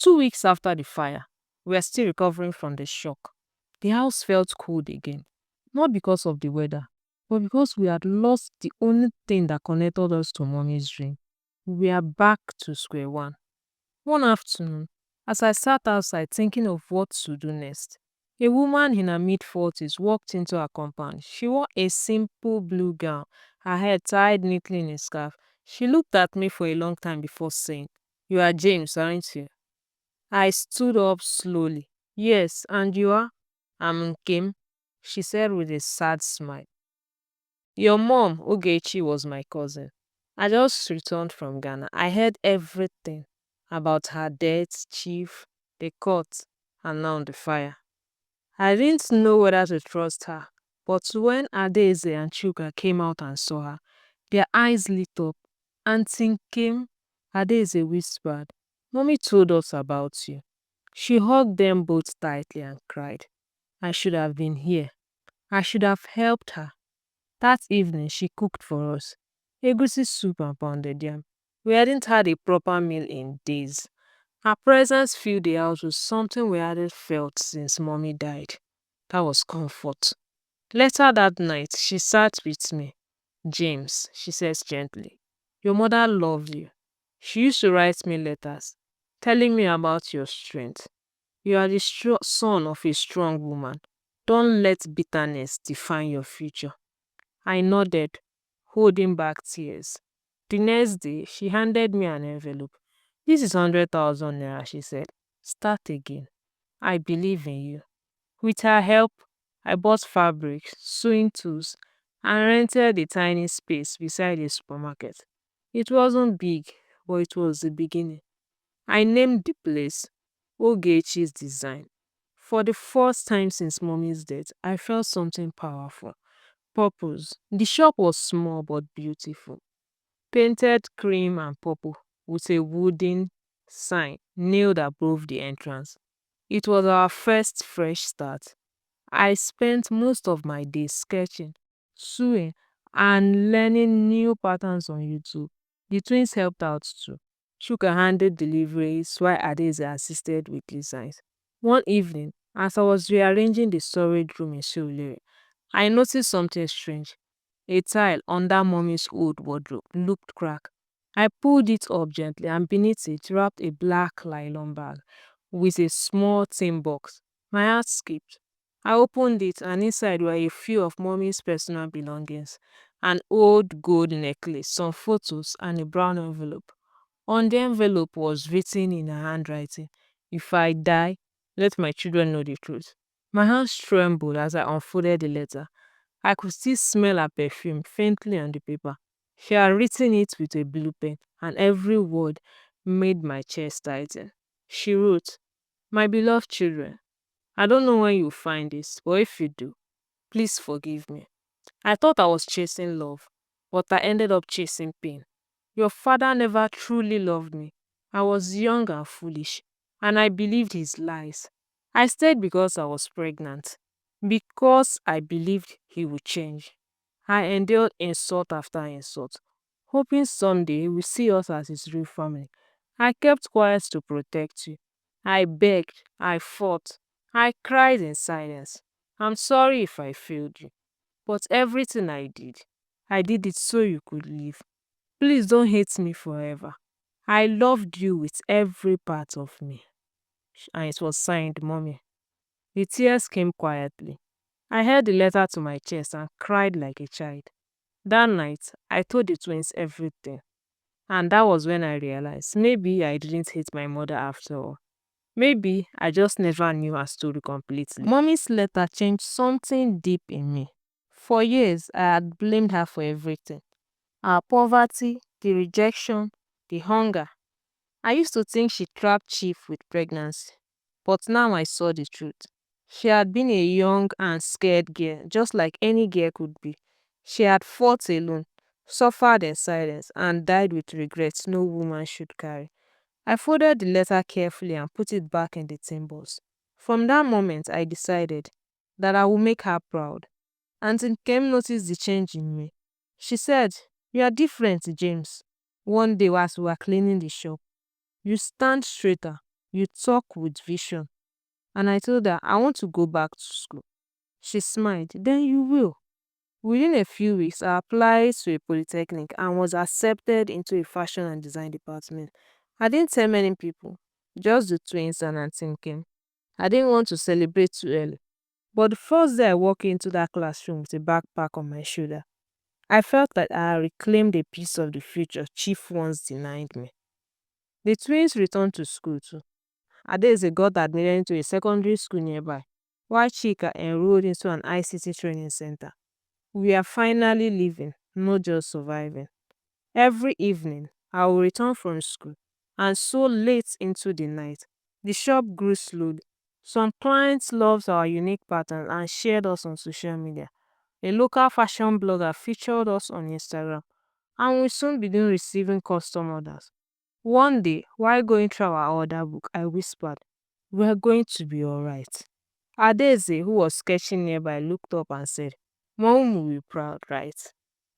2 weeks after the fire, we are still recovering from the shock. The house felt cold again, not because of the weather, but because we had lost the only thing that connected us to mommy's dream. We are back to square one. One afternoon, as I sat outside thinking of what to do next, a woman in her mid-40s walked into our compound. She wore a simple blue gown, her hair tied neatly in a scarf. She looked at me for a long time before saying, "You are James, aren't you?" I stood up slowly. "Yes, and you are?" "I'm Kim," she said with a sad smile. "Your mom, Ogechi, was my cousin. I just returned from Ghana. I heard everything about her death, chief, the court, and now the fire. I didn't know whether to trust her, but when Adaeze and Chuka came out and saw her, their eyes lit up. Auntie Kim, Adaeze whispered, "Mommy told us about you." She hugged them both tightly and cried, "I should have been here. I should have helped her." That evening, she cooked for us egusi soup and pounded yam. We hadn't had a proper meal in days. Her presence filled the house with something we hadn't felt since mommy died. That was comfort. Later that night, she sat with me. "James," she says gently, "your mother loved you. She used to write me letters, telling me about your strength. You are the son of a strong woman. Don't let bitterness define your future." I nodded, holding back tears. The next day, she handed me an envelope. "This is 100,000 naira," she said. "Start again. I believe in you." With her help, I bought fabric, sewing tools, and rented a tiny space beside a supermarket. It wasn't big, but it was the beginning. I named the place Ogechi's Design. For the first time since mommy's death, I felt something powerful. Purpose. The shop was small but beautiful, painted cream and purple with a wooden sign nailed above the entrance. It was our first fresh start. I spent most of my days sketching, sewing, and learning new patterns on YouTube. The twins helped out too. Shuka handled deliveries while Adeze assisted with designs. One evening, as I was rearranging the storage room in Shulere, I noticed something strange. A tile under mommy's old wardrobe looked cracked. I pulled it up gently, and beneath it wrapped a black nylon bag with a small tin box. My heart skipped. I opened it, and inside were a few of mommy's personal belongings: an old gold necklace, some photos, and a brown envelope. On the envelope was written in her handwriting, "If I die, let my children know the truth." My hands trembled as I unfolded the letter. I could still smell her perfume faintly on the paper. She had written it with a blue pen, and every word made my chest tighten. She wrote, "My beloved children, I don't know when you'll find this, but if you do, please forgive me. I thought I was chasing love, but I ended up chasing pain. Your father never truly loved me. I was young and foolish, and I believed his lies. I stayed because I was pregnant, because I believed he would change. I endured insult after insult, hoping someday he would see us as his real family. I kept quiet to protect you. I begged, I fought, I cried in silence. I'm sorry if I failed you, but everything I did it so you could live. Please don't hate me forever. I loved you with every part of me." And it was signed, Mommy. The tears came quietly. I held the letter to my chest and cried like a child. That night, I told the twins everything. And that was when I realized maybe I didn't hate my mother after all. Maybe I just never knew her story completely. Mommy's letter changed something deep in me. For years, I had blamed her for everything: our poverty, the rejection, the hunger. I used to think she trapped Chief with pregnancy, but now I saw the truth. She had been a young and scared girl, just like any girl could be. She had fought alone, suffered in silence, and died with regrets no woman should carry. I folded the letter carefully and put it back in the tin box. From that moment, I decided that I would make her proud. Auntie Kem noticed the change in me. She said, "You are different, James." One day, as we were cleaning the shop, "You stand straighter, You talk with vision. And I told her, I want to go back to school. She smiled. Then you will. Within a few weeks, I applied to a polytechnic and was accepted into a fashion and design department. I didn't tell many people, just the twins and Auntie Kim. I didn't want to celebrate too early. But the first day I walked into that classroom with a backpack on my shoulder, I felt that I had reclaimed a piece of the future Chief once denied me. The twins returned to school too. Adaeze got admitted into a secondary school nearby, while Chika enrolled into an ICT training center. We are finally living, not just surviving. Every evening, I will return from school, and so late into the night, the shop grew slowly. Some clients loved our unique pattern and shared us on social media. A local fashion blogger featured us on Instagram, and we soon began receiving custom orders. One day, while going through our order book, I whispered, "We're going to be alright." Adeze, who was sketching nearby, looked up and said, "Mom will be proud, right?"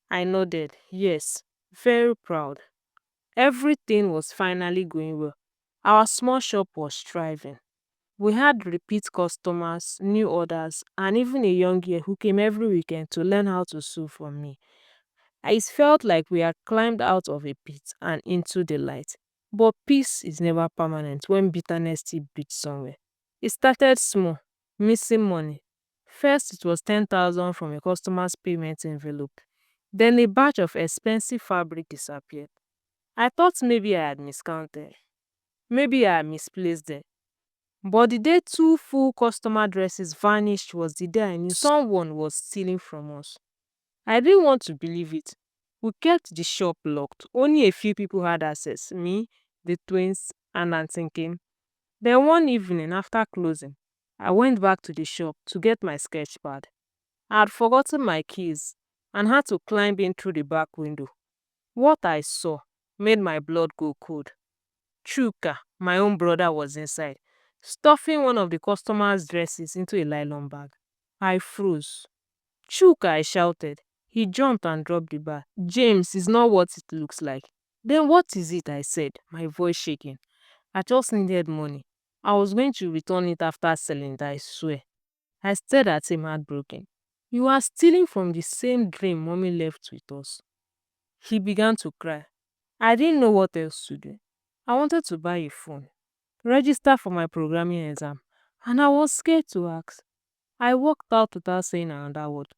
I nodded, yes, very proud. Everything was finally going well. Our small shop was thriving. We had repeat customers, new orders, and even a young girl who came every weekend to learn how to sew from me. It felt like we had climbed out of a pit and into the light. But peace is never permanent when bitterness still breeds somewhere. It started small, missing money. First, it was 10,000 from a customer's payment envelope. Then a batch of expensive fabric disappeared. I thought maybe I had miscounted. Maybe I had misplaced them. But the day two full customer dresses vanished was the day I knew someone was stealing from us. I didn't want to believe it. We kept the shop locked. Only a few people had access, me, the twins, and Auntie Kim. Then one evening after closing, I went back to the shop to get my sketch pad. I had forgotten my keys and had to climb in through the back window. What I saw made my blood go cold. Chuka, my own brother, was inside, stuffing one of the customer's dresses into a nylon bag. I froze. "Chuka," I shouted. He jumped and dropped the bag. "James, is not what it looks like." "Then what is it?" I said, my voice shaking. "I just needed money. I was going to return it after selling it, I swear." I stared at him heartbroken. "You are stealing from the same dream mommy left with us." He began to cry. I didn't know what else to do. I wanted to buy a phone, register for my programming exam, and I was scared to ask. I walked out without saying another word.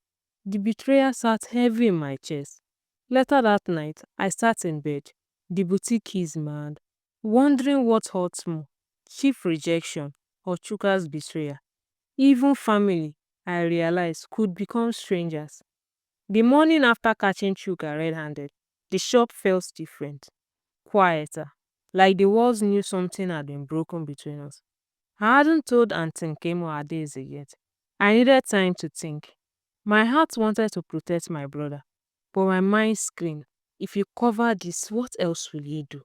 The betrayal sat heavy in my chest. Later that night, I sat in bed, the boutique keys in my hand, wondering what hurts more, chief rejection or Chuka's betrayal. Even family, I realized, could become strangers. The morning after catching Chuka red-handed, the shop felt different, quieter, like the walls knew something had been broken between us. I hadn't told Auntie Nkem or Adaeze yet. I needed time to think. My heart wanted to protect my brother, but my mind screamed, if you cover this, what else will you do?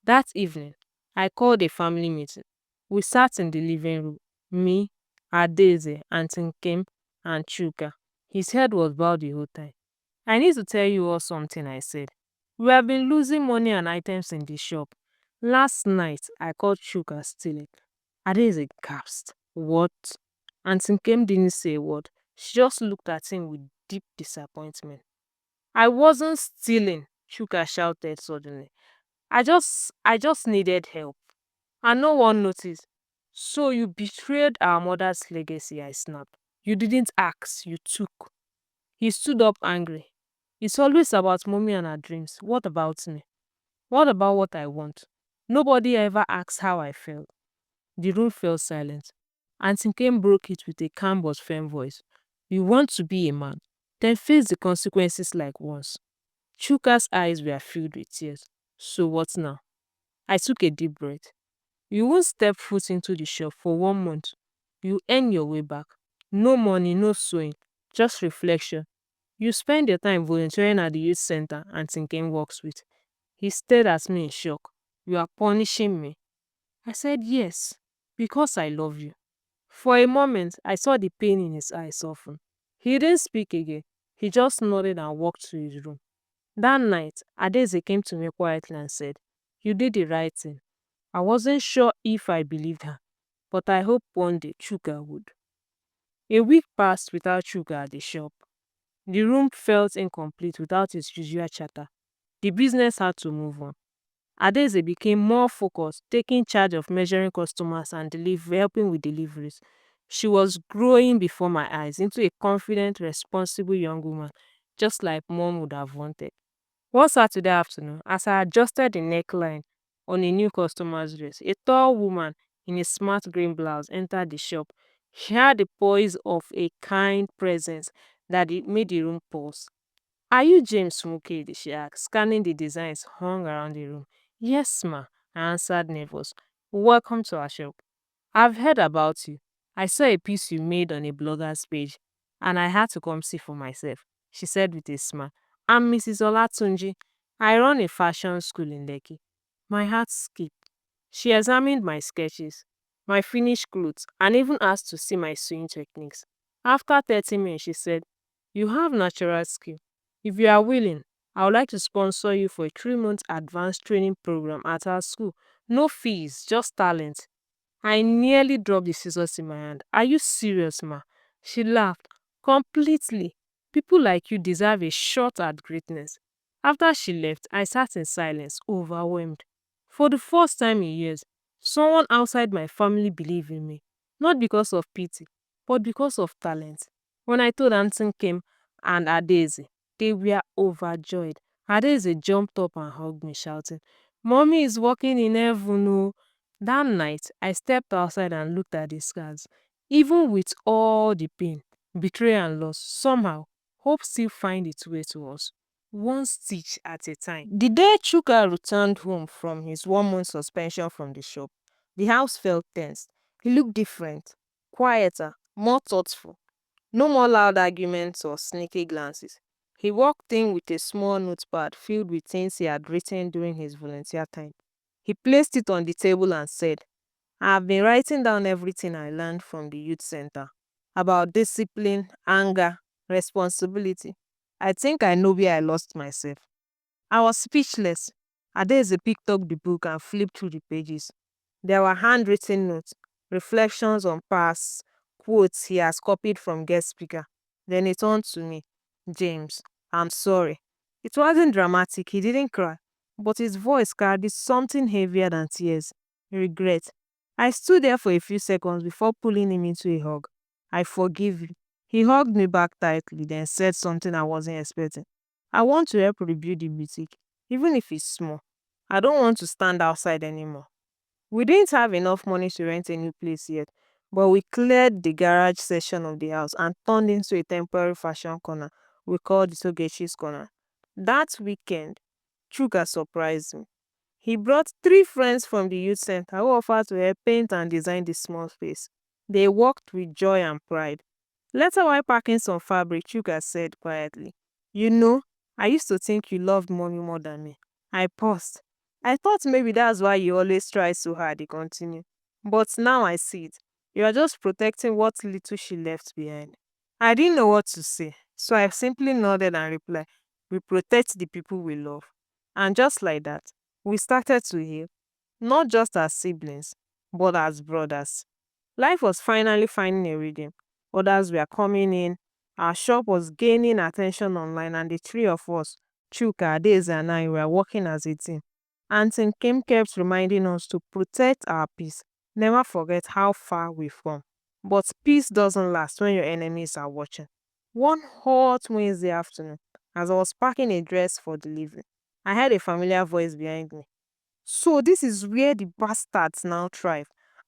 That evening, I called a family meeting. We sat in the living room, me, Adaeze, Auntie Nkem, and Chuka. His head was bowed the whole time. "I need to tell you all something," I said. "We have been losing money and items in the shop. Last night, I caught Chuka stealing." Adaeze gasped. "What?" Auntie Nkem didn't say a word. She just looked at him with deep disappointment. "I wasn't stealing," Chuka shouted suddenly. I just needed help. And no one noticed. "So you betrayed our mother's legacy," I snapped. "You didn't ask, you took." He stood up angry. "It's always about mommy and her dreams. What about me? What about what I want? Nobody ever asked how I felt." The room fell silent. Auntie Kane broke it with a calm but firm voice. "You want to be a man? Then face the consequences like once." Chuka's eyes were filled with tears. "So what now?" I took a deep breath. "You won't step foot into the shop for 1 month. You earn your way back. No money, no sewing, just reflection. You spend your time volunteering at the youth center Auntie Kane works with." He stared at me in shock. "You are punishing me." I said, "Yes, because I love you." For a moment, I saw the pain in his eyes soften. He didn't speak again. He just nodded and walked to his room. That night, Adeze came to me quietly and said, "You did the right thing." I wasn't sure if I believed her, but I hoped one day Chuka would. A week passed without Chuka at the shop. The room felt incomplete without its usual chatter. The business had to move on. Adeze became more focused, taking charge of measuring customers and helping with deliveries. She was growing before my eyes into a confident, responsible young woman, just like mom would have wanted. One Saturday afternoon, as I adjusted the neckline on a new customer's dress, a tall woman in a smart green blouse entered the shop. She had the poise of a kind presence that it made the room pause. "Are you James Mukedi?" she asked, scanning the designs hung around the room. "Yes, ma," I answered, nervous. "Welcome to our shop. I've heard about you. I saw a piece you made on a blogger's page, and I had to come see for myself," she said with a smile. "I'm Mrs. Olatunji. I run a fashion school in Lekki." My heart skipped. She examined my sketches, my finished clothes, and even asked to see my sewing techniques. After 30 minutes, she said, "You have natural skill. If you are willing, I would like to sponsor you for a 3-month advanced training program at our school. No fees, just talent." I nearly dropped the scissors in my hand. "Are you serious, ma?" She laughed. "Completely. People like you deserve a shot at greatness." After she left, I sat in silence, overwhelmed. For the first time in years, someone outside my family believed in me. Not because of pity, but because of talent. When I told Auntie Kim and Adeze, they were overjoyed. Adeze jumped up and hugged me, shouting, "Mommy is walking in heaven, oh." That night, I stepped outside and looked at the scars. Even with all the pain, betrayal and loss, somehow, hope still finds its way to us, one stitch at a time. The day Chuka returned home from his 1 month suspension from the shop, the house felt tense. He looked different, quieter, more thoughtful. No more loud arguments or sneaky glances. He walked in with a small notepad filled with things he had written during his volunteer time. He placed it on the table and said, "I have been writing down everything I learned from the youth center about discipline, anger, responsibility. I think I know where I lost myself." I was speechless. Adeze picked up the book and flipped through the pages. There were handwritten notes, reflections on past, quotes he has copied from guest speaker. Then he turned to me. "James, I'm sorry." It wasn't dramatic, he didn't cry, but his voice carried something heavier than tears. Regret. I stood there for a few seconds before pulling him into a hug. "I forgive you." He hugged me back tightly, then said something I wasn't expecting. "I want to help rebuild the boutique, even if it's small. I don't want to stand outside anymore." We didn't have enough money to rent a new place yet, but we cleared the garage section of the house and turned into a temporary fashion corner we called the Togechi's Corner. That weekend, Chuka surprised me. He brought 3 friends from the youth center who offered to help paint and design the small space. They worked with joy and pride. Later, while packing some fabric, Chuka said quietly, "You know, I used to think you loved mommy more than me." I paused. "I thought maybe that's why you always try so hard," he continued. "But now I see it. You are just protecting what little she left behind." I didn't know what to say, so I simply nodded and replied, "We protect the people we love." And just like that, we started to heal, not just as siblings, but as brothers. Life was finally finding a rhythm. Others were coming in. Our shop was gaining attention online, and the three of us, Chuka, Daisy, and I, were working as a team. Auntie Kim kept reminding us to protect our peace. Never forget how far we've come. But peace doesn't last when your enemies are watching. One hot Wednesday afternoon, as I was packing a dress for delivery, I heard a familiar voice behind me. "So this is where the bastards now thrive."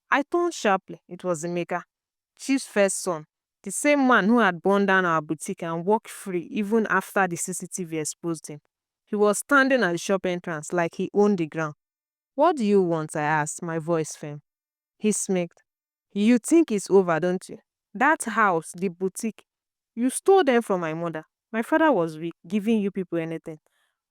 I turned sharply. It was Emeka, Chief's first son, the same man who had burned down our boutique and walked free even after the CCTV exposed him. He was standing at the shop entrance like he owned the ground. "What do you want?" I asked, my voice firm. He smirked. "You think it's over, don't you? That house, the boutique, you stole them from my mother. My father was weak, giving you people anything."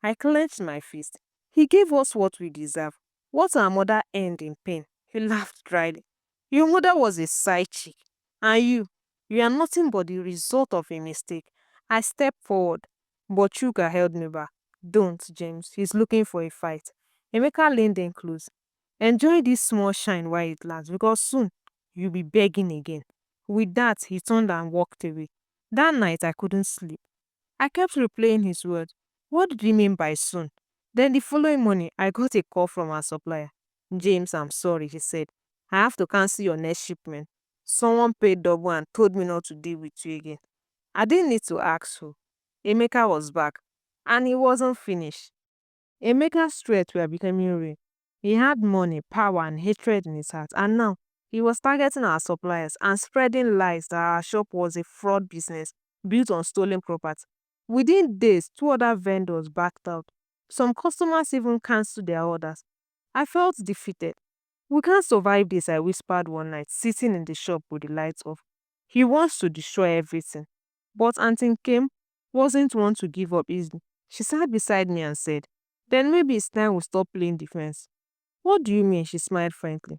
I clenched my fist. "He gave us what we deserve, what our mother earned in pain." He laughed dryly. "Your mother was a side chick. And you are nothing but the result of a mistake." I stepped forward, but Chuka held me back. "Don't, James. He's looking for a fight." Emeka leaned in close. Enjoy this small shine while it lasts because soon you'll be begging again. With that, he turned and walked away. That night, I couldn't sleep. I kept replaying his words. What did he mean by soon? Then the following morning, I got a call from our supplier. James, I'm sorry, he said. I have to cancel your next shipment. Someone paid double and told me not to deal with you again. I didn't need to ask who. Emeka was back, and he wasn't finished. Emeka's threats were becoming real. He had money, power, and hatred in his heart, and now he was targeting our suppliers and spreading lies that our shop was a fraud business built on stolen property. Within days, two other vendors backed out. Some customers even cancelled their orders. I felt defeated. We can't survive this, I whispered one night, sitting in the shop with the lights off. He wants to destroy everything. But Auntie Kim wasn't one to give up easily. She sat beside me and said, then maybe it's time we stop playing defense. What do you mean? She smiled frankly.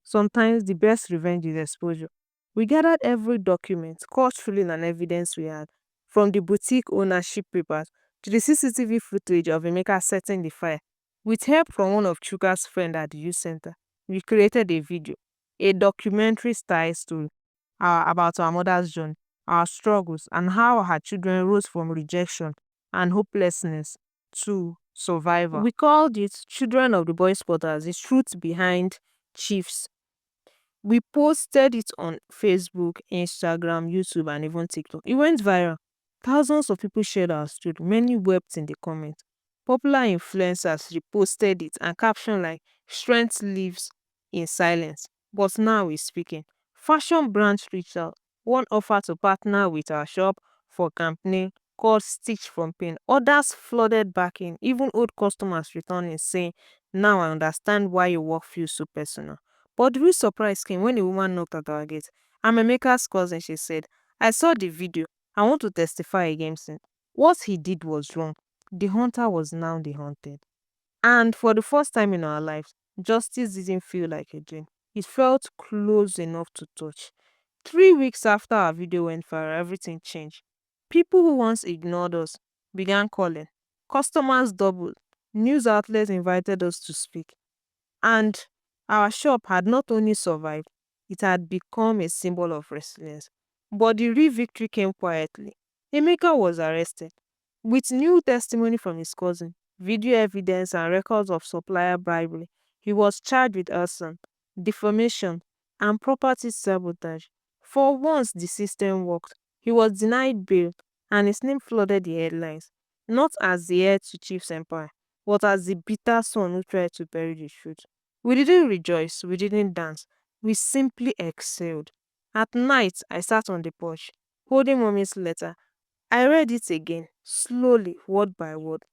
Sometimes the best revenge is exposure. We gathered every document, court filing, and evidence we had, from the boutique ownership papers to the CCTV footage of Emeka setting the fire. With help from one of Chuka's friends at the youth center, we created a video, a documentary style story about our mother's journey, our struggles, and how her children rose from rejection and hopelessness to survival. We called it Children of the Boy Spotters, the truth behind Chiefs. We posted it on Facebook, Instagram, YouTube, and even TikTok. It went viral. Thousands of people shared our story. Many wept in the comments. Popular influencers reposted it and captioned like, strength lives in silence. But now we're speaking. Fashion brands reached out. One offered to partner with our shop for campaign called Stitch from Pain. Others flooded back in. Even old customers returning saying, now I understand why your work feels so personal. But the real surprise came when a woman knocked at our gate. I'm Emeka's cousin, she said. I saw the video. I want to testify against him. What he did was wrong. The hunter was now the hunted. And for the first time in our lives, justice didn't feel like a dream. It felt close enough to touch. 3 weeks after our video went viral, everything changed. People who once ignored us began calling. Customers doubled. News outlets invited us to speak. And our shop had not only survived, it had become a symbol of resilience. But the real victory came quietly. Emeka was arrested. With new testimony from his cousin, video evidence, and records of supplier bribery, he was charged with arson, defamation, and property sabotage. For once the system worked, he was denied bail, and his name flooded the headlines, not as the heir to Chief's empire, but as the bitter son who tried to bury the truth. We didn't rejoice, we didn't dance, we simply exhaled. At night, I sat on the porch, holding mommy's letter. I read it again, slowly, word by word.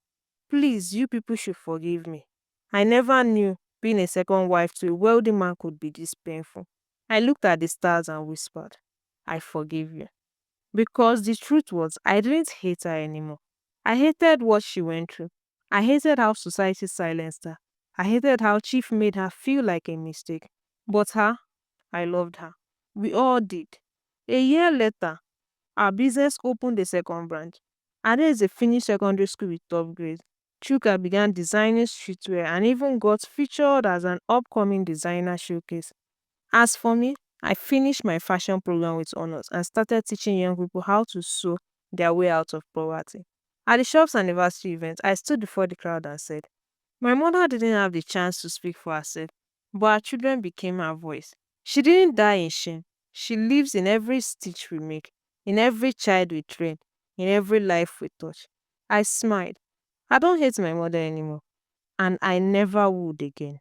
Please, you people should forgive me. I never knew being a second wife to a wealthy man could be this painful. I looked at the stars and whispered, I forgive you. Because the truth was, I didn't hate her anymore. I hated what she went through. I hated how society silenced her. I hated how Chief made her feel like a mistake. But her, I loved her. We all did. A year later, our business opened a second branch. Adaeze finished secondary school with top grades. Chuka began designing streetwear and even got featured as an upcoming designer showcase. As for me, I finished my fashion program with honors and started teaching young people how to sew their way out of poverty. At the shop's anniversary event, I stood before the crowd and said, my mother didn't have the chance to speak for herself, but her children became her voice. She didn't die in shame. She lives in every stitch we make, in every child we train, in every life we touch. I smiled. I don't hate my mother anymore, and I never would again.